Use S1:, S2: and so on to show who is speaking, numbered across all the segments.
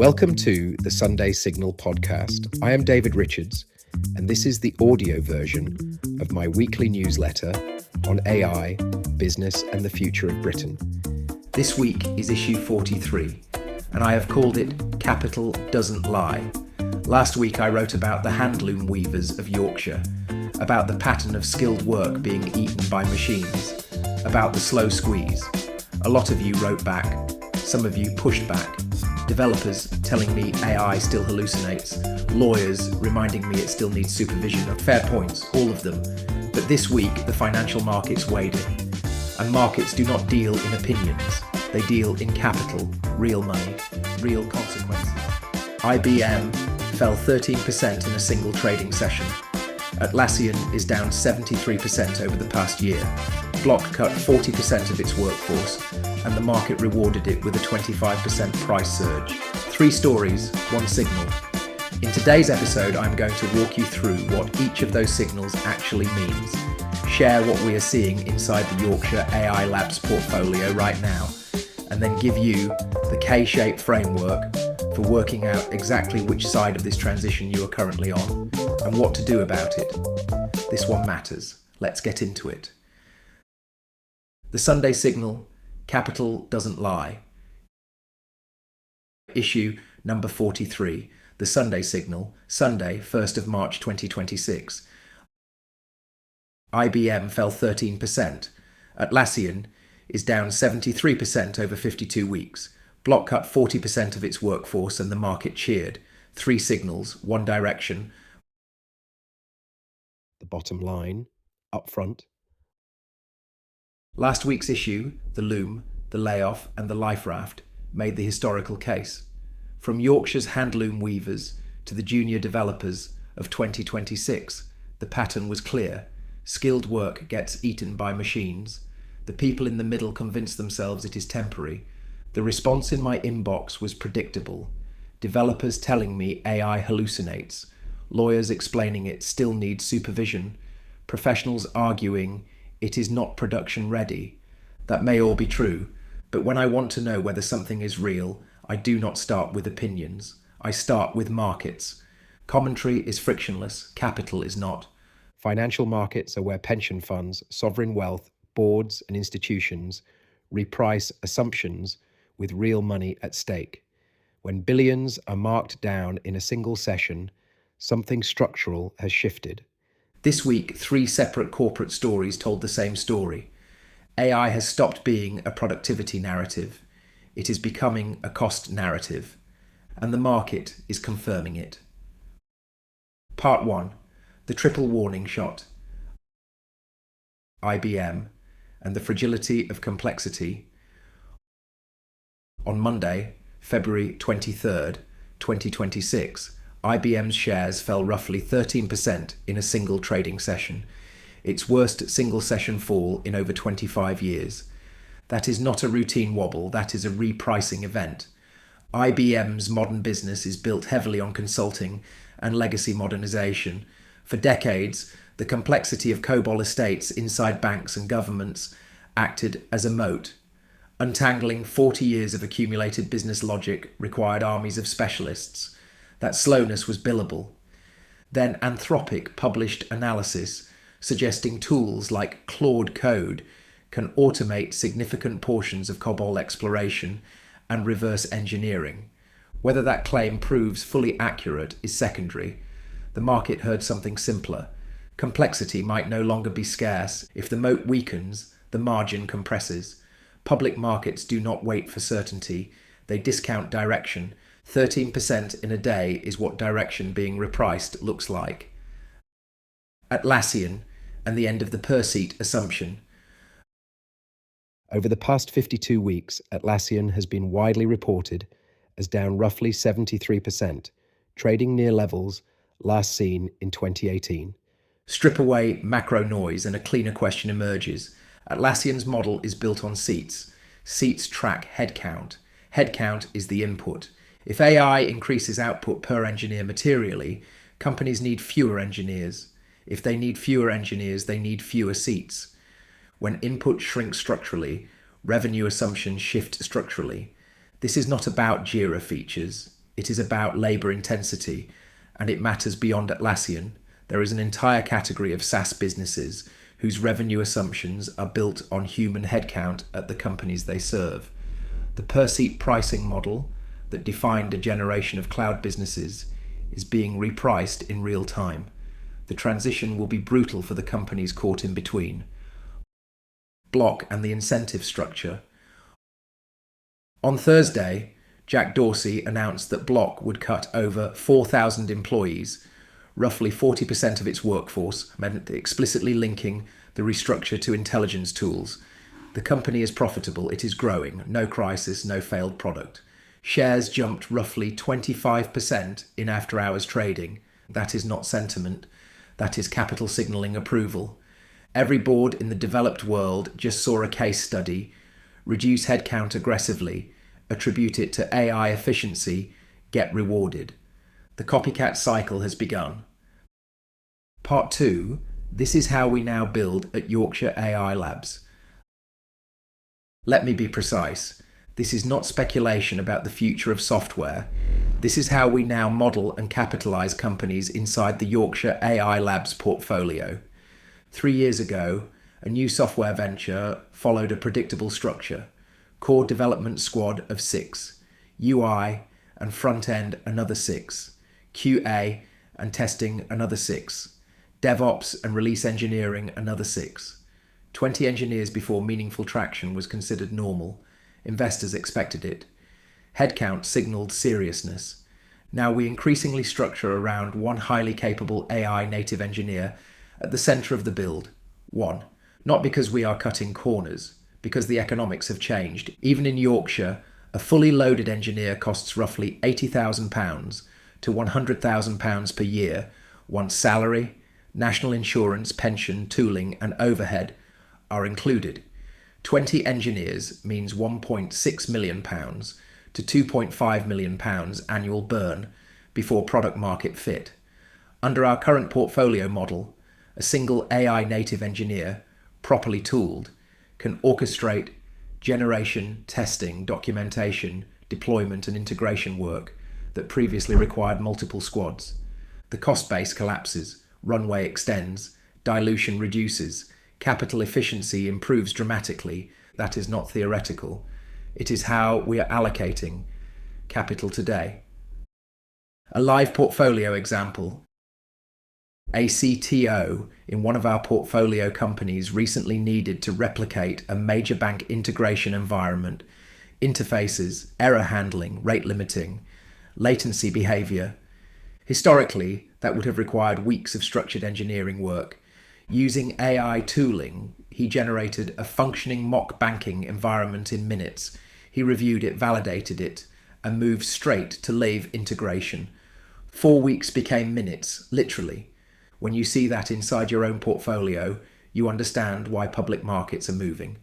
S1: Welcome to the Sunday Signal podcast. I am David Richards, and this is the audio version of my weekly newsletter on AI, business, and the future of Britain. This week is issue 43, and I have called it Capital Doesn't Lie. Last week I wrote about the handloom weavers of Yorkshire, about the pattern of skilled work being eaten by machines, about the slow squeeze. A lot of you wrote back, some of you pushed back. Developers telling me AI still hallucinates, lawyers reminding me it still needs supervision. Fair points, all of them. But this week the financial markets weighed in. And markets do not deal in opinions, they deal in capital, real money, real consequences. IBM fell 13% in a single trading session. Atlassian is down 73% over the past year. Block cut 40% of its workforce, and the market rewarded it with a 25% price surge. 3 stories, 1 signal. In today's episode, I'm going to walk you through what each of those signals actually means, share what we are seeing inside the Yorkshire AI Labs portfolio right now, and then give you the K-shaped framework for working out exactly which side of this transition you are currently on and what to do about it. This one matters. Let's get into it. The Sunday Signal, Capital Doesn't Lie. Issue number 43, The Sunday Signal, Sunday, 1st of March 2026. IBM fell 13%. Atlassian is down 73% over 52 weeks. Block cut 40% of its workforce and the market cheered. 3 signals, 1 direction. The bottom line, up front. Last week's issue, the loom, the layoff and the life raft, made the historical case. From Yorkshire's handloom weavers to the junior developers of 2026, the pattern was clear. Skilled work gets eaten by machines. The people in the middle convince themselves it is temporary. The response in my inbox was predictable. Developers telling me AI hallucinates. Lawyers explaining it still needs supervision. Professionals arguing it is not production ready. That may all be true, but when I want to know whether something is real, I do not start with opinions. I start with markets. Commentary is frictionless, capital is not. Financial markets are where pension funds, sovereign wealth, boards and institutions reprice assumptions with real money at stake. When billions are marked down in a single session, something structural has shifted. This week, 3 separate corporate stories told the same story. AI has stopped being a productivity narrative. It is becoming a cost narrative, and the market is confirming it. Part 1. The triple warning shot. IBM and the fragility of complexity. On Monday, February 23rd, 2026, IBM's shares fell roughly 13% in a single trading session, its worst single session fall in over 25 years. That is not a routine wobble, that is a repricing event. IBM's modern business is built heavily on consulting and legacy modernization. For decades, the complexity of COBOL estates inside banks and governments acted as a moat. Untangling 40 years of accumulated business logic required armies of specialists. That slowness was billable. Then Anthropic published analysis suggesting tools like Claude Code can automate significant portions of COBOL exploration and reverse engineering. Whether that claim proves fully accurate is secondary. The market heard something simpler. Complexity might no longer be scarce. If the moat weakens, the margin compresses. Public markets do not wait for certainty. They discount direction. 13% in a day is what direction being repriced looks like. Atlassian and the end of the per seat assumption. Over the past 52 weeks, Atlassian has been widely reported as down roughly 73%, trading near levels last seen in 2018. Strip away macro noise and a cleaner question emerges. Atlassian's model is built on seats. Seats track headcount. Headcount is the input. If AI increases output per engineer materially, companies need fewer engineers. If they need fewer engineers, they need fewer seats. When input shrinks structurally, revenue assumptions shift structurally. This is not about JIRA features. It is about labour intensity, and it matters beyond Atlassian. There is an entire category of SaaS businesses whose revenue assumptions are built on human headcount at the companies they serve. The per-seat pricing model that defined a generation of cloud businesses is being repriced in real time. The transition will be brutal for the companies caught in between. Block and the incentive structure. On Thursday, Jack Dorsey announced that Block would cut over 4,000 employees, roughly 40% of its workforce, explicitly linking the restructure to intelligence tools. The company is profitable, it is growing, no crisis, no failed product. Shares jumped roughly 25% in after-hours trading. That is not sentiment, that is capital signalling approval. Every board in the developed world just saw a case study, reduce headcount aggressively, attribute it to AI efficiency, get rewarded. The copycat cycle has begun. Part 2. This is how we now build at Yorkshire AI Labs. Let me be precise. This is not speculation about the future of software. This is how we now model and capitalize companies inside the Yorkshire AI Labs portfolio. 3 years ago, a new software venture followed a predictable structure. Core development squad of 6, UI and front-end another 6, QA and testing another 6, DevOps and release engineering another 6. 20 engineers before meaningful traction was considered normal. Investors expected it. Headcount signaled seriousness. Now we increasingly structure around one highly capable AI native engineer at the center of the build. One, not because we are cutting corners, because the economics have changed. Even in Yorkshire, a fully loaded engineer costs roughly £80,000 to £100,000 per year once salary, national insurance, pension, tooling and overhead are included. 20 engineers means £1.6 million to £2.5 million annual burn before product market fit. Under our current portfolio model, a single AI native engineer, properly tooled, can orchestrate generation, testing, documentation, deployment and integration work that previously required multiple squads. The cost base collapses, runway extends, dilution reduces, capital efficiency improves dramatically. That is not theoretical. It is how we are allocating capital today. A live portfolio example. A CTO in one of our portfolio companies recently needed to replicate a major bank integration environment, interfaces, error handling, rate limiting, latency behavior. Historically, that would have required weeks of structured engineering work. Using AI tooling, he generated a functioning mock banking environment in minutes. He reviewed it, validated it, and moved straight to live integration. 4 weeks became minutes, literally. When you see that inside your own portfolio, you understand why public markets are moving.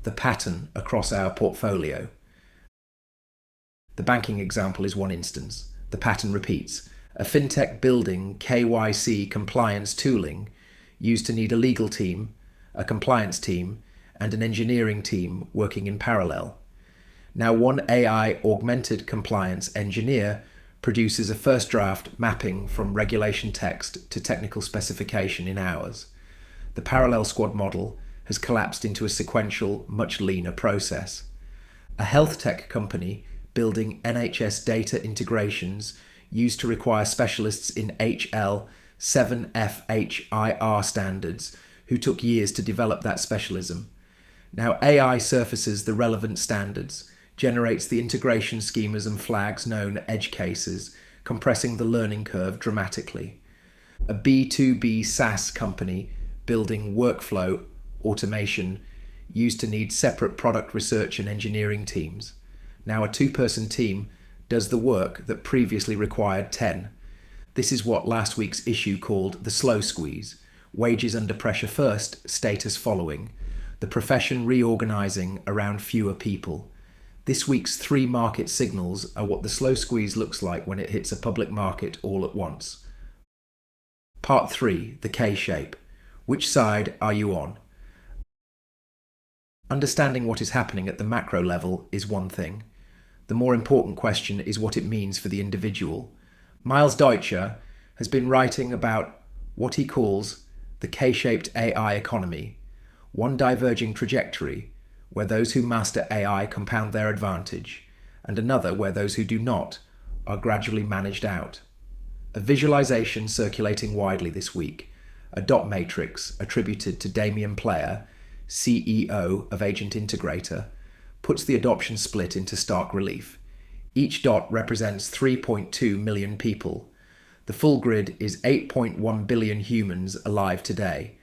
S1: The pattern across our portfolio. The banking example is one instance. The pattern repeats. A fintech building KYC compliance tooling used to need a legal team, a compliance team, and an engineering team working in parallel. Now one AI augmented compliance engineer produces a first draft mapping from regulation text to technical specification in hours. The parallel squad model has collapsed into a sequential, much leaner process. A health tech company building NHS data integrations used to require specialists in HL 7FHIR standards who took years to develop that specialism. Now AI surfaces the relevant standards, generates the integration schemas and flags known edge cases, compressing the learning curve dramatically. A B2B SaaS company building workflow automation used to need separate product research and engineering teams. Now a 2-person team does the work that previously required 10. This is what last week's issue called the slow squeeze. Wages under pressure first, status following. The profession reorganizing around fewer people. This week's 3 market signals are what the slow squeeze looks like when it hits a public market all at once. Part 3, the K-shape. Which side are you on? Understanding what is happening at the macro level is one thing. The more important question is what it means for the individual. Miles Deutscher has been writing about what he calls the K-shaped AI economy, one diverging trajectory where those who master AI compound their advantage, and another where those who do not are gradually managed out. A visualization circulating widely this week, a dot matrix attributed to Damien Player, CEO of Agent Integrator, puts the adoption split into stark relief. Each dot represents 3.2 million people. The full grid is 8.1 billion humans alive today.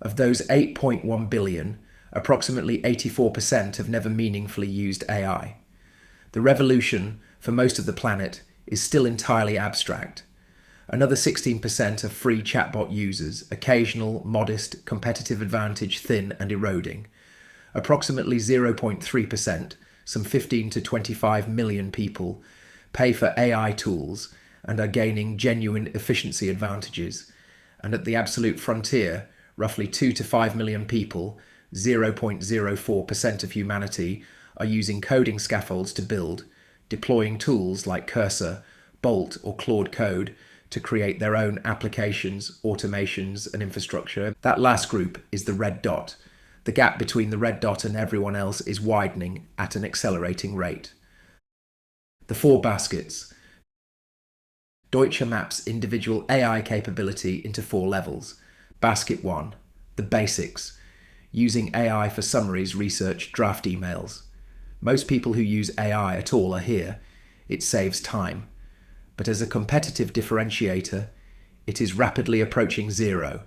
S1: Of those 8.1 billion, approximately 84% have never meaningfully used AI. The revolution for most of the planet is still entirely abstract. Another 16% are free chatbot users, occasional, modest, competitive advantage thin and eroding. Approximately 0.3%, some 15 to 25 million people, pay for AI tools and are gaining genuine efficiency advantages. And at the absolute frontier, roughly 2 to 5 million people, 0.04% of humanity, are using coding scaffolds to build, deploying tools like Cursor, Bolt, or Claude Code to create their own applications, automations, and infrastructure. That last group is the red dot. The gap between the red dot and everyone else is widening at an accelerating rate. The four baskets. Deutscher maps individual AI capability into four levels. Basket 1, the basics, using AI for summaries, research, draft emails. Most people who use AI at all are here. It saves time. But as a competitive differentiator, it is rapidly approaching zero.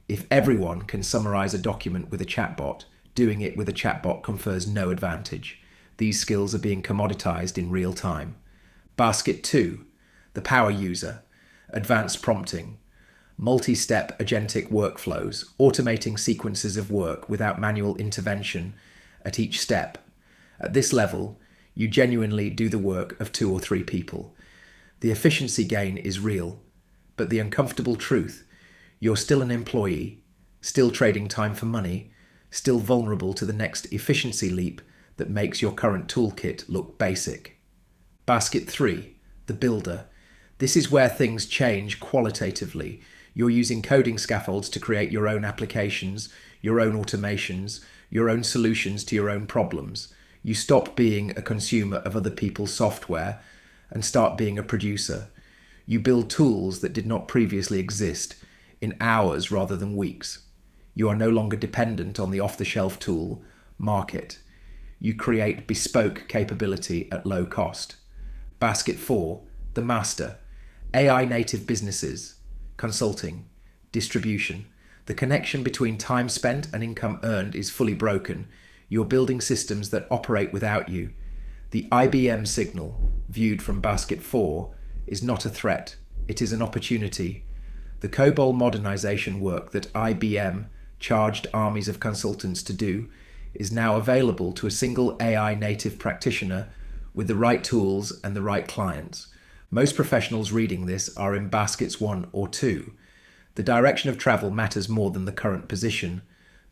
S1: If everyone can summarize a document with a chatbot, doing it with a chatbot confers no advantage. These skills are being commoditized in real time. Basket 2, the power user, advanced prompting, multi-step agentic workflows, automating sequences of work without manual intervention at each step. At this level, you genuinely do the work of 2 or 3 people. The efficiency gain is real, but the uncomfortable truth, you're still an employee, still trading time for money, still vulnerable to the next efficiency leap that makes your current toolkit look basic. Basket 3, the builder. This is where things change qualitatively. You're using coding scaffolds to create your own applications, your own automations, your own solutions to your own problems. You stop being a consumer of other people's software and start being a producer. You build tools that did not previously exist in hours rather than weeks. You are no longer dependent on the off-the-shelf tool market. You create bespoke capability at low cost. Basket 4, the master. AI native businesses, consulting, distribution. The connection between time spent and income earned is fully broken. You're building systems that operate without you. The IBM signal, viewed from basket 4, is not a threat. It is an opportunity. The COBOL modernization work that IBM charged armies of consultants to do is now available to a single AI native practitioner with the right tools and the right clients. Most professionals reading this are in baskets 1 or 2. The direction of travel matters more than the current position.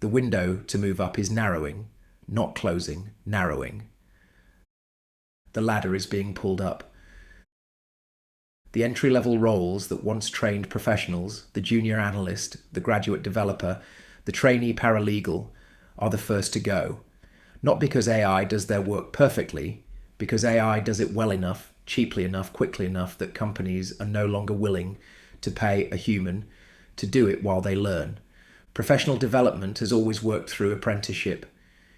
S1: The window to move up is narrowing, not closing, narrowing. The ladder is being pulled up. The entry-level roles that once trained professionals, the junior analyst, the graduate developer, the trainee paralegal, are the first to go. Not because AI does their work perfectly, because AI does it well enough, cheaply enough, quickly enough that companies are no longer willing to pay a human to do it while they learn. Professional development has always worked through apprenticeship.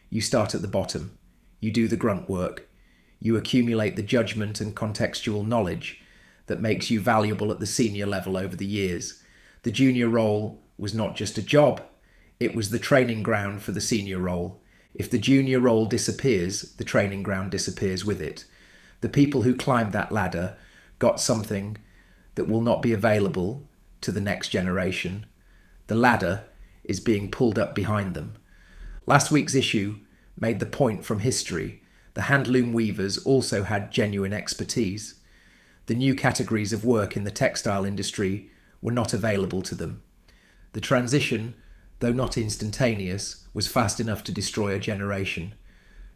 S1: You start at the bottom. You do the grunt work. You accumulate the judgment and contextual knowledge that makes you valuable at the senior level over the years. The junior role was not just a job, it was the training ground for the senior role. If the junior role disappears, the training ground disappears with it. The people who climbed that ladder got something that will not be available to the next generation. The ladder is being pulled up behind them. Last week's issue made the point from history. The handloom weavers also had genuine expertise. The new categories of work in the textile industry were not available to them. The transition, though not instantaneous, was fast enough to destroy a generation.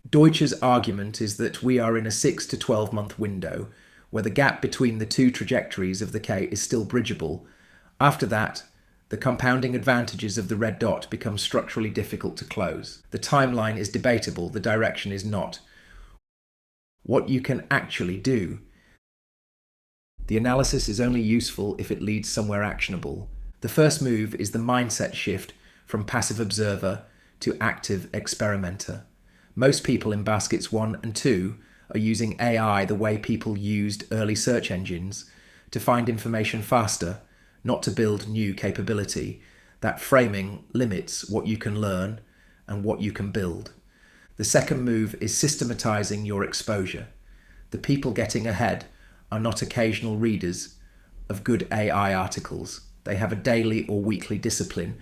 S1: Deutsche's argument is that we are in a 6 to 12-month window where the gap between the two trajectories of the K is still bridgeable. After that, the compounding advantages of the red dot become structurally difficult to close. The timeline is debatable, the direction is not. What you can actually do. The analysis is only useful if it leads somewhere actionable. The first move is the mindset shift from passive observer to active experimenter. Most people in baskets 1 and 2 are using AI the way people used early search engines, to find information faster, not to build new capability. That framing limits what you can learn and what you can build. The second move is systematizing your exposure. The people getting ahead are not occasional readers of good AI articles. They have a daily or weekly discipline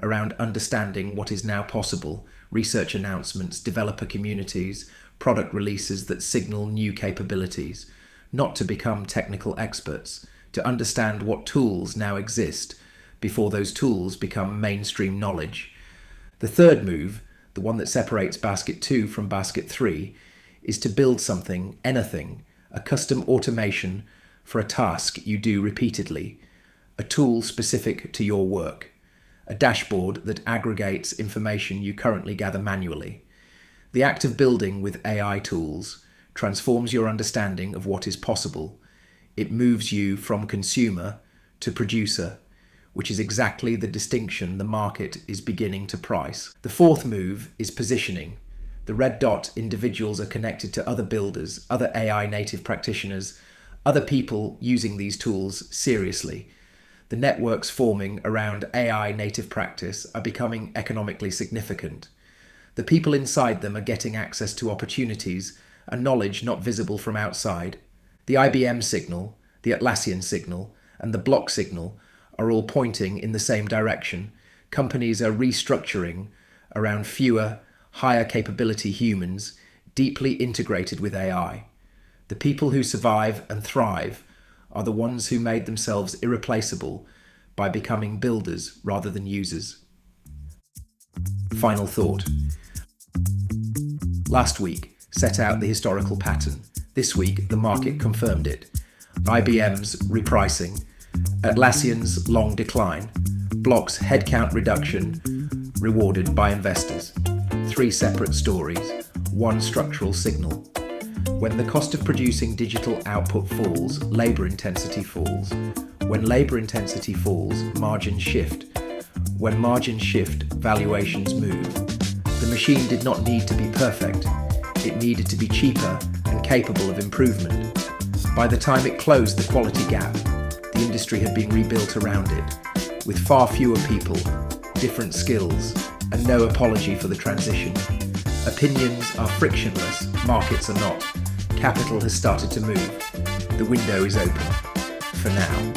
S1: around understanding what is now possible, research announcements, developer communities, product releases that signal new capabilities, not to become technical experts, to understand what tools now exist before those tools become mainstream knowledge. The third move, the one that separates basket 2 from basket 3, is to build something, anything, a custom automation for a task you do repeatedly, a tool specific to your work, a dashboard that aggregates information you currently gather manually. The act of building with AI tools transforms your understanding of what is possible. It moves you from consumer to producer, which is exactly the distinction the market is beginning to price. The fourth move is positioning. The red dot individuals are connected to other builders, other AI native practitioners, other people using these tools seriously. The networks forming around AI native practice are becoming economically significant. The people inside them are getting access to opportunities and knowledge not visible from outside. The IBM signal, the Atlassian signal, and the block signal are all pointing in the same direction. Companies are restructuring around fewer, higher capability humans deeply integrated with AI. The people who survive and thrive are the ones who made themselves irreplaceable by becoming builders rather than users. Final thought. Last week set out the historical pattern. This week the market confirmed it. IBM's repricing, Atlassian's long decline, Block's headcount reduction rewarded by investors. 3 separate stories, 1 structural signal. When the cost of producing digital output falls, labour intensity falls. When labour intensity falls, margins shift. When margins shift, valuations move. The machine did not need to be perfect. It needed to be cheaper and capable of improvement. By the time it closed the quality gap, the industry had been rebuilt around it, with far fewer people, different skills, and no apology for the transition. Opinions are frictionless, markets are not. Capital has started to move. The window is open. For now.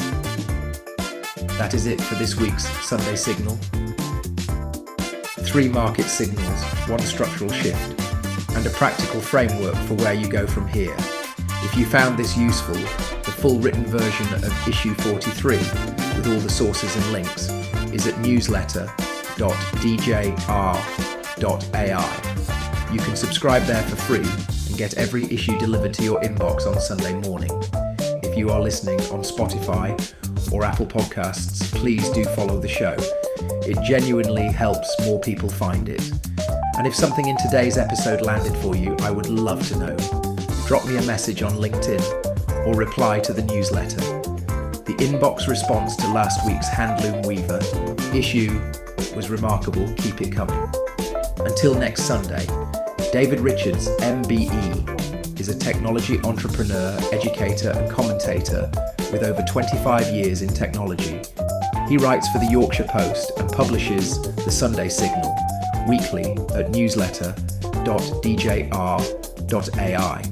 S1: That is it for this week's Sunday Signal. 3 market signals, 1 structural shift, and a practical framework for where you go from here. If you found this useful, the full written version of issue 43, with all the sources and links, is at newsletter.djr.ai. You can subscribe there for free and get every issue delivered to your inbox on Sunday morning. If you are listening on Spotify or Apple Podcasts, please do follow the show. It genuinely helps more people find it. And if something in today's episode landed for you, I would love to know. Drop me a message on LinkedIn or reply to the newsletter. The inbox response to last week's Handloom Weaver issue was remarkable. Keep it coming. Until next Sunday, David Richards, MBE, is a technology entrepreneur, educator and commentator with over 25 years in technology. He writes for the Yorkshire Post and publishes the Sunday Signal weekly at newsletter.djr.ai.